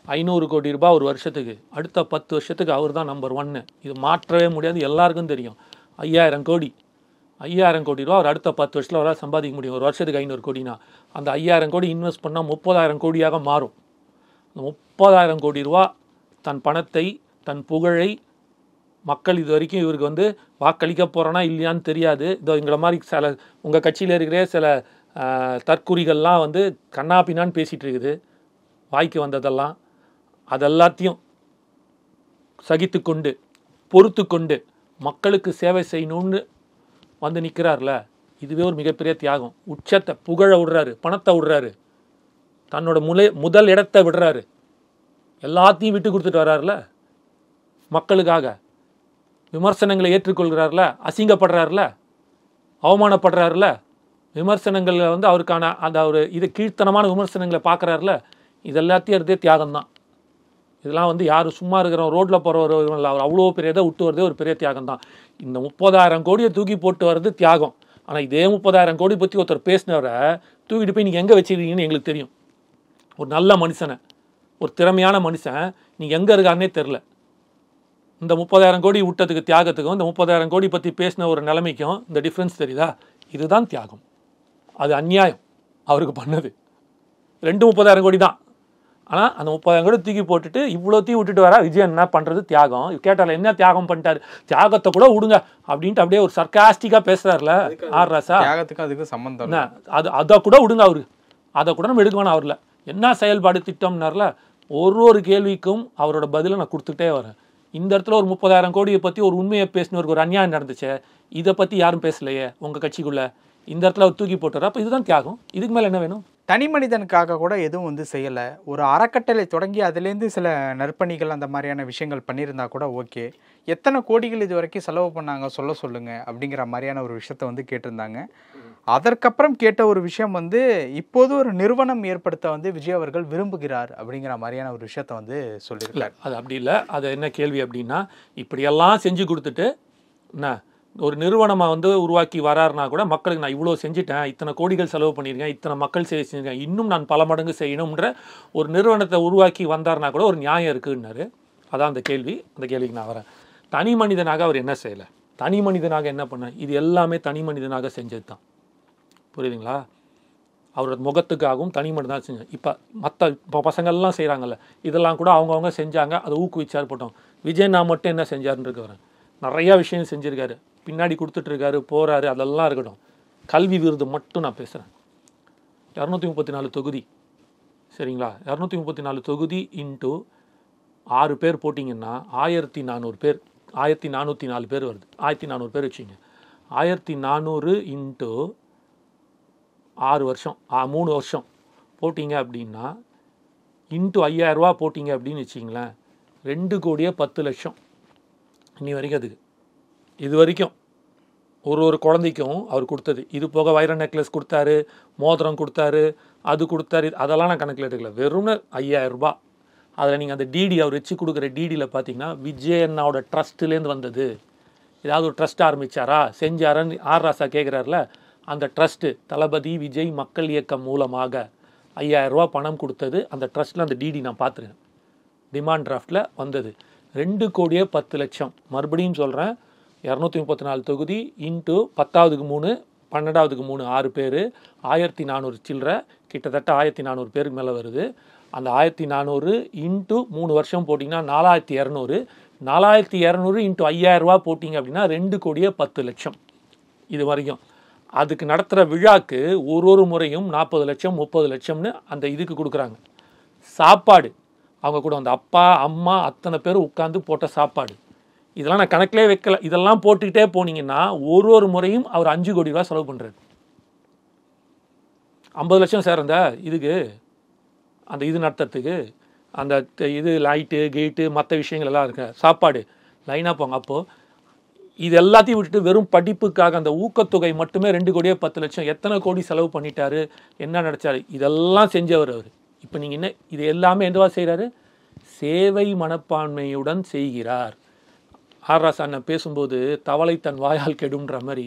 Speaker 2: 500 கோடி ரூபாய் ஒரு வருஷத்துக்கு, அடுத்த 10 வருஷத்துக்கு அவர் தான் நம்பர் 1. இது மாற்றவே முடியாது, எல்லாருக்கும் தெரியும். 5000 கோடி ரூபா அவர் அடுத்த 10 வருஷத்தில் அவரால் சம்பாதிக்க முடியும். ஒரு வருஷத்துக்கு 500 கோடினா அந்த 5000 கோடி இன்வெஸ்ட் பண்ணால் 30,000 கோடியாக மாறும். அந்த 30,000 கோடி ரூபா தன் பணத்தை, தன் புகழை, மக்கள் இது வரைக்கும் இவருக்கு வந்து வாக்களிக்க போகிறோன்னா இல்லையான்னு தெரியாது. இதோ எங்களை மாதிரி சில உங்கள் கட்சியில் இருக்கிற சில தற்குறிகள்லாம் வந்து கண்ணாப்பின்னான்னு பேசிகிட்டு இருக்குது. வாய்க்கு வந்ததெல்லாம் அதெல்லாத்தையும் சகித்து கொண்டு பொறுத்து கொண்டு மக்களுக்கு சேவை செய்யணும்னு வந்து நிற்கிறார்ல, இதுவே ஒரு மிகப்பெரிய தியாகம். உச்சத்தை புகழை விடுறாரு, பணத்தை விடுறாரு, தன்னோட முதல் இடத்தை விடுறாரு, எல்லாத்தையும் விட்டு கொடுத்துட்டு வர்றாருல மக்களுக்காக. விமர்சனங்களை ஏற்றுக்கொள்கிறார்ல, அசிங்கப்படுறாருல, அவமானப்படுறாருல, விமர்சனங்களில் வந்து அவருக்கான அந்த ஒரு இது கீழ்த்தனமான விமர்சனங்களை பார்க்குறாருல, இது எல்லாத்தையும் இருந்தே தியாகம்தான். இதெல்லாம் வந்து யார் சும்மா இருக்கிறோம் ரோட்டில் போகிறவர் அவர் அவ்வளோ பெரிய இதை விட்டு வரதே ஒரு பெரிய தியாகம் தான். இந்த 30,000 கோடியை தூக்கி போட்டு வர்றது தியாகம். ஆனால் இதே 30,000 கோடி பற்றி ஒருத்தர் பேசினவரை தூக்கிட்டு போய் நீங்கள் எங்கே வச்சுருக்கீங்கன்னு எங்களுக்கு தெரியும். ஒரு நல்ல மனுஷனை, ஒரு திறமையான மனுஷன் நீங்கள் எங்கே இருக்காருன்னே தெரில. இந்த 30,000 கோடி விட்டதுக்கு தியாகத்துக்கும் இந்த 30,000 கோடி பற்றி பேசின ஒரு நிலைமைக்கும் இந்த டிஃப்ரென்ஸ் தெரியுதா? இதுதான் தியாகம். அது அநியாயம் அவருக்கு பண்ணது. 30,000 கோடி தான். ஆனால் அந்த 30,000 கோடி தூக்கி போட்டுட்டு இவ்வளோத்தையும் விட்டுட்டு வரா விஜய். என்ன பண்ணுறது தியாகம்? கேட்டால என்ன தியாகம் பண்ணிட்டாரு? தியாகத்தை கூட விடுங்க அப்படின்ட்டு அப்படியே ஒரு சர்க்காஸ்டிக்காக பேசுகிறார்ல ஆர் ராசா.
Speaker 3: தியாகத்துக்கு அதுக்கு சம்மந்தம்
Speaker 2: அதை கூட விடுங்க, அவரு அதை கூட நம்ம எடுக்கணும். அவரில் என்ன செயல்பாடு திட்டம்னார்ல, ஒரு கேள்விக்கும் அவரோட பதிலை நான் கொடுத்துட்டே வரேன். இந்த இடத்துல ஒரு 30,000 கோடியை பற்றி ஒரு உண்மையை பேசினவருக்கு ஒரு அநியாயம் நடந்துச்சு, இதை பற்றி யாரும் பேசலையே உங்கள் கட்சிக்குள்ளே. இந்த இடத்துல அவர் தூக்கி போட்டுறா. அப்போ இதுதான் தியாகம். இதுக்கு மேலே என்ன வேணும்?
Speaker 3: தனி மனிதனுக்காக கூட எதுவும் வந்து செய்யலை. ஒரு அறக்கட்டளை தொடங்கி அதுலேருந்து சில நற்பணிகள் அந்த மாதிரியான விஷயங்கள் பண்ணியிருந்தா கூட ஓகே. எத்தனை கோடிகள் இது வரைக்கும் செலவு பண்ணாங்க சொல்லுங்க அப்படிங்கிற மாதிரியான ஒரு விஷயத்த வந்து கேட்டிருந்தாங்க. அதற்கப்புறம் கேட்ட ஒரு விஷயம் வந்து இப்போது ஒரு நிறுவனம் ஏற்படுத்த வந்து விஜய் அவர்கள் விரும்புகிறார் அப்படிங்கிற மாதிரியான ஒரு விஷயத்த வந்து சொல்லியிருக்காரு.
Speaker 2: அது அப்படி இல்லை. அது என்ன கேள்வி அப்படின்னா, இப்படியெல்லாம் செஞ்சு கொடுத்துட்டு என்ன ஒரு நிறுவனமாக வந்து உருவாக்கி வராருனா கூட மக்களுக்கு நான் இவ்வளோ செஞ்சுட்டேன், இத்தனை கோடிகள் செலவு பண்ணியிருக்கேன், இத்தனை மக்கள் செஞ்சுருக்கேன், இன்னும் நான் பல மடங்கு செய்யணும்ன்ற ஒரு நிறுவனத்தை உருவாக்கி வந்தார்னா கூட ஒரு நியாயம் இருக்குன்னாரு. அதான் அந்த கேள்வி. அந்த கேள்விக்கு நான் வரேன். தனி மனிதனாக அவர் என்ன செய்யலை, தனி மனிதனாக என்ன பண்ண, இது எல்லாமே தனி மனிதனாக செஞ்சது தான். புரியுதுங்களா? அவரோட முகத்துக்காகவும் தனி மனிதனாக செஞ்சேன். இப்போ பசங்கள்லாம் செய்கிறாங்கல்ல, இதெல்லாம் கூட அவங்கவுங்க செஞ்சாங்க, அதை ஊக்குவிச்சார் போட்டோம். விஜய் நான் மட்டும் என்ன செஞ்சாருன்னு வரேன். நிறையா விஷயம் செஞ்சுருக்காரு, பின்னாடி கொடுத்துட்ருக்காரு, போகிறாரு, அதெல்லாம் இருக்கட்டும். கல்வி விருது மட்டும் நான் பேசுகிறேன். 234 தொகுதி, சரிங்களா? 234 தொகுதி இன்ட்டு 6 பேர் போட்டிங்கன்னா 1400 பேர், 1404 பேர் வருது. 1400 பேர் வச்சுங்க. 1400 இன்ட்டு 6 வருஷம், 3 வருஷம் போட்டிங்க அப்படின்னா இன்ட்டு 5000 ரூபா போட்டிங்க அப்படின்னு வச்சிங்களேன், 2,10,00,000 இன்னி வரைக்கும். அதுக்கு இது வரைக்கும் ஒரு குழந்தைக்கும் அவர் கொடுத்தது. இது போக வைர நெக்லஸ் கொடுத்தாரு, மோதிரம் கொடுத்தாரு, அது கொடுத்தாரு, அதெல்லாம் நான் கணக்கில் எடுக்கல. வெறும் 5000 ரூபா. அதில் நீங்கள் அந்த டிடி அவர் வச்சு கொடுக்குற டிடியில் பார்த்தீங்கன்னா விஜய் அண்ணாவோட ட்ரஸ்ட்லேருந்து வந்தது. ஏதாவது ஒரு ட்ரஸ்ட் ஆரம்பித்தாரா, செஞ்சாரான்னு ஆர் ராசா கேட்குறாருல, அந்த ட்ரஸ்ட்டு தளபதி விஜய் மக்கள் இயக்கம் மூலமாக 5000 ரூபா பணம் கொடுத்தது. அந்த ட்ரஸ்ட்டில் அந்த டிடி நான் பார்த்துருக்கேன், டிமாண்ட் டிராஃப்டில் வந்தது. 2,10,00,000. மறுபடியும் சொல்கிறேன், 234 தொகுதி இன்ட்டு 10க்கு 3, 12க்கு 3, 6 பேர், 1400 சில்லற, கிட்டத்தட்ட 1400 பேருக்கு மேலே வருது. அந்த 1400 இன்ட்டு 3 வருஷம் போட்டிங்கன்னா 4200. 4200 இன்ட்டு 5000 ரூபா போட்டிங்க அப்படின்னா 2,10,00,000 இது வரைக்கும். அதுக்கு நடத்துகிற விழாக்கு ஒரு முறையும் 40 லட்சம் 30 லட்சம்னு அந்த இதுக்கு கொடுக்குறாங்க. சாப்பாடு அவங்க கூட அந்த அப்பா அம்மா அத்தனை பேர் உட்காந்து போட்ட சாப்பாடு, இதெல்லாம் நான் கணக்கிலே வைக்கல. இதெல்லாம் போட்டுக்கிட்டே போனீங்கன்னா ஒரு முறையும் அவர் 5 கோடி ரூபா செலவு பண்ணுறாரு. 50 லட்சம் சேர்ந்த இதுக்கு அந்த இது நடத்துறதுக்கு அந்த இது லைட்டு கேட்டு மற்ற விஷயங்கள் எல்லாம் இருக்க சாப்பாடு லைனாக போங்க. அப்போது இது எல்லாத்தையும் விட்டுட்டு வெறும் படிப்புக்காக அந்த ஊக்கத்தொகை மட்டுமே 2 கோடியே 10 லட்சம் எத்தனை கோடி செலவு பண்ணிட்டாரு, என்ன நினச்சாரு, இதெல்லாம் செஞ்சவர் அவர். இப்போ நீங்கள் என்ன இது எல்லாமே எதுவா செய்கிறாரு? சேவை மனப்பான்மையுடன் செய்கிறார். ஆர்ராஸ் அண்ணன் பேசும்போது தவளை தன் வாயால் கெடுன்ற மாதிரி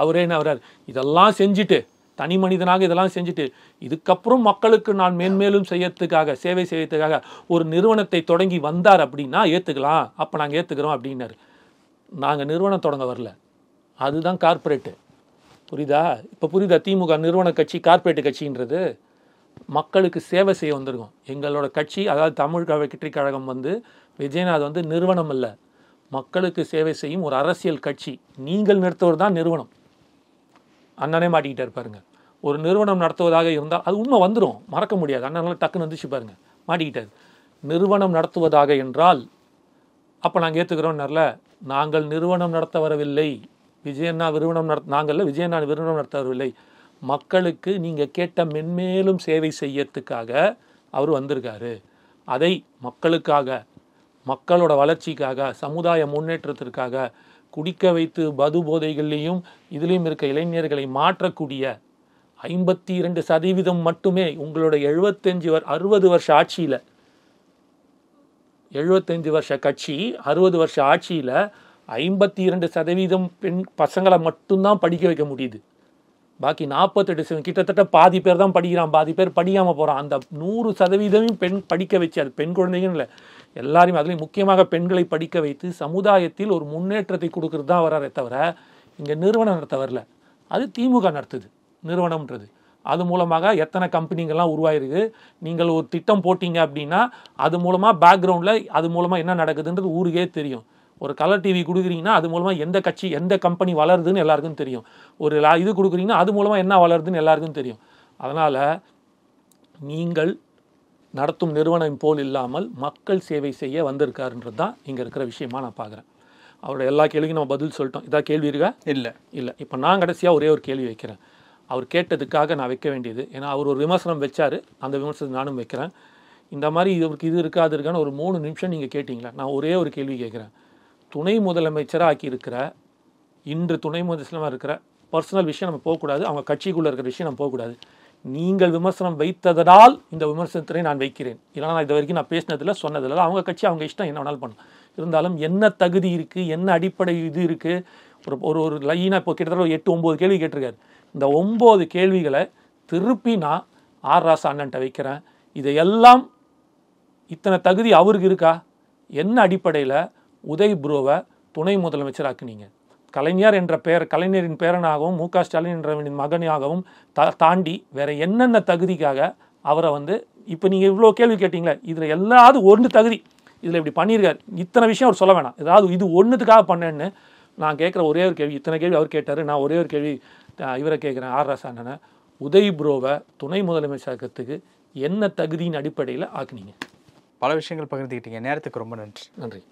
Speaker 2: அவரே என்ன வர்றார், இதெல்லாம் செஞ்சுட்டு தனி மனிதனாக இதெல்லாம் செஞ்சுட்டு இதுக்கப்புறம் மக்களுக்கு நான் மேன்மேலும் செய்யறதுக்காக சேவை செய்யறதுக்காக ஒரு நிறுவனத்தை தொடங்கி வந்தார் அப்படின்னா ஏற்றுக்கலாம், அப்போ நாங்கள் ஏற்றுக்கிறோம் அப்படின்னாரு. நாங்கள் நிறுவனம் தொடங்க வரல, அதுதான் கார்ப்பரேட்டு. புரியுதா? இப்போ புரியுதா? திமுக நிறுவன கட்சி கார்ப்பரேட்டு கட்சின்றது மக்களுக்கு சேவை செய்ய வந்திருக்கோம். எங்களோட கட்சி அதாவது தமிழ் வெற்றி கழகம் விஜயநாத் நிறுவனம் அல்ல, மக்களுக்கு சேவை செய்யும் ஒரு அரசியல் கட்சி. நீங்கள் நடத்துவது தான் நிறுவனம். அண்ணனே மாட்டிக்கிட்டே இருப்பாருங்க. ஒரு நிறுவனம் நடத்துவதாக இருந்தால் அது உண்மை வந்துடும், மறக்க முடியாது. அண்ணனால டக்குன்னு வந்துச்சு பாருங்க, மாட்டிக்கிட்டார். நிறுவனம் நடத்துவதாக என்றால் அப்போ நாங்கள் ஏற்றுக்கிறோம்னார்ல, நாங்கள் நிறுவனம் நடத்த வரவில்லை, விஜயண்ணா நிறுவனம் நாங்கள் விஜயண்ணா நிறுவனம் நடத்த வரவில்லை, மக்களுக்கு நீங்கள் கேட்ட மென்மேலும் சேவை செய்யறதுக்காக அவர் வந்திருக்காரு. அதை மக்களுக்காக, மக்களோட வளர்ச்சிக்காக, சமுதாய முன்னேற்றத்திற்காக, குடிக்க வைத்து மது போதைகள்லையும் இதுலேயும் இருக்க இளைஞர்களை மாற்றக்கூடிய 52% மட்டுமே உங்களோட 60 வருஷ ஆட்சியில் 75 வருஷ கட்சி 60 வருஷ ஆட்சியில் 52% பெண் பசங்களை மட்டும்தான் படிக்க வைக்க முடியுது. பாக்கி 48% கிட்டத்தட்ட பாதி பேர் தான் படிக்கிறான், பாதி பேர் படிக்காமல் போகிறான். அந்த 100% பெண் படிக்க வச்சு, அது பெண் குழந்தைங்கன்னு இல்லை, எல்லாரையும் அதுலேயும் முக்கியமாக பெண்களை படிக்க வைத்து சமுதாயத்தில் ஒரு முன்னேற்றத்தை கொடுக்கறது தான் வராரே தவிர இங்கே நிறுவனம் நடத்த வரல. அது திமுக நடத்துது நிறுவனம்ன்றது. அது மூலமாக எத்தனை கம்பெனிங்கள்லாம் உருவாயிருக்கு. நீங்கள் ஒரு திட்டம் போட்டிங்க அப்படின்னா அது மூலமாக பேக்ரவுண்டில் அது மூலமாக என்ன நடக்குதுன்றது ஊருக்கே தெரியும். ஒரு கலர் டிவி கொடுக்குறீங்கன்னா அது மூலமாக எந்த கட்சி எந்த கம்பெனி வளருதுன்னு எல்லாருக்கும் தெரியும். ஒரு இது கொடுக்குறீங்கன்னா அது மூலமாக என்ன வளருதுன்னு எல்லாருக்கும் தெரியும். அதனால் நீங்கள் நடத்தும் நிறுவனம் போல் இல்லாமல் மக்கள் சேவை செய்ய வந்திருக்காருன்றது தான் இங்கே இருக்கிற விஷயமா நான் பார்க்குறேன். அவரோட எல்லா கேள்விக்கும் நம்ம பதில் சொல்லிட்டோம். இதாக கேள்வி இருக்கா? இல்லை. இப்போ நான் கடைசியாக ஒரே ஒரு கேள்வி வைக்கிறேன். அவர் கேட்டதுக்காக நான் வைக்க வேண்டியது, ஏன்னா அவர் ஒரு விமர்சனம் வச்சார், அந்த விமர்சனத்தை நானும் வைக்கிறேன். இந்த மாதிரி இவருக்கு இது இருக்கா அது இருக்கான்னு ஒரு 3 நிமிஷம் நீங்கள் கேட்டிங்களா? நான் ஒரே ஒரு கேள்வி கேட்குறேன். துணை முதலமைச்சராக ஆக்கியிருக்கிற இன்று துணை முதலமைச்சராக இருக்கிற பர்சனல் விஷயம் நம்ம போகக்கூடாது, அவங்க கட்சிக்குள்ளே இருக்கிற விஷயம் நம்ம போகக்கூடாது. நீங்கள் விமர்சனம் வைத்ததனால் இந்த விமர்சனத்தினை நான் வைக்கிறேன். இல்லைனா நான் இது வரைக்கும் நான் பேசினதில் சொன்னதில்லை. அவங்க கட்சி அவங்க இஷ்டம் என்ன வேணாலும் பண்ணும். இருந்தாலும் என்ன தகுதி இருக்குது, என்ன அடிப்படை இது இருக்குது, ஒரு லைனாக இப்போ கிட்டத்தட்ட 8-9 கேள்வி கேட்டிருக்காரு. இந்த 9 கேள்விகளை திருப்பி நான் ஆர்ராஸ் அண்ணன்ட்ட வைக்கிறேன். இதையெல்லாம் இத்தனை தகுதி அவருக்கு இருக்கா? என்ன அடிப்படையில் உதய் ப்ரோவை துணை முதலமைச்சராக்குனீங்க? கலைஞர் என்ற கலைஞரின் பேரனாகவும் மு க ஸ்டாலின் என்ற மகனாகவும் தாண்டி வேற என்னென்ன தகுதிக்காக அவரை இப்போ நீங்கள் இவ்வளோ கேள்வி கேட்டீங்களே, இதில் எல்லாவது ஒன்று தகுதி இதில் இப்படி பண்ணியிருக்காரு, இத்தனை விஷயம் அவர் சொல்ல வேணாம், ஏதாவது இது ஒன்றுத்துக்காக பண்ணேன்னு நான் கேட்குற ஒரே ஒரு கேள்வி. இத்தனை கேள்வி அவர் கேட்டார், நான் ஒரே ஒரு கேள்வி இவரை கேட்குறேன், ஆர்ராஸ் அண்ணனை. உதய் ப்ரோவை துணை முதலமைச்சராக்கிறதுக்கு என்ன தகுதியின் அடிப்படையில் ஆக்குனீங்க?
Speaker 3: பல விஷயங்கள் பகிர்ந்துக்கிட்டீங்க. நேரத்துக்கு ரொம்ப நன்றி.
Speaker 2: நன்றி.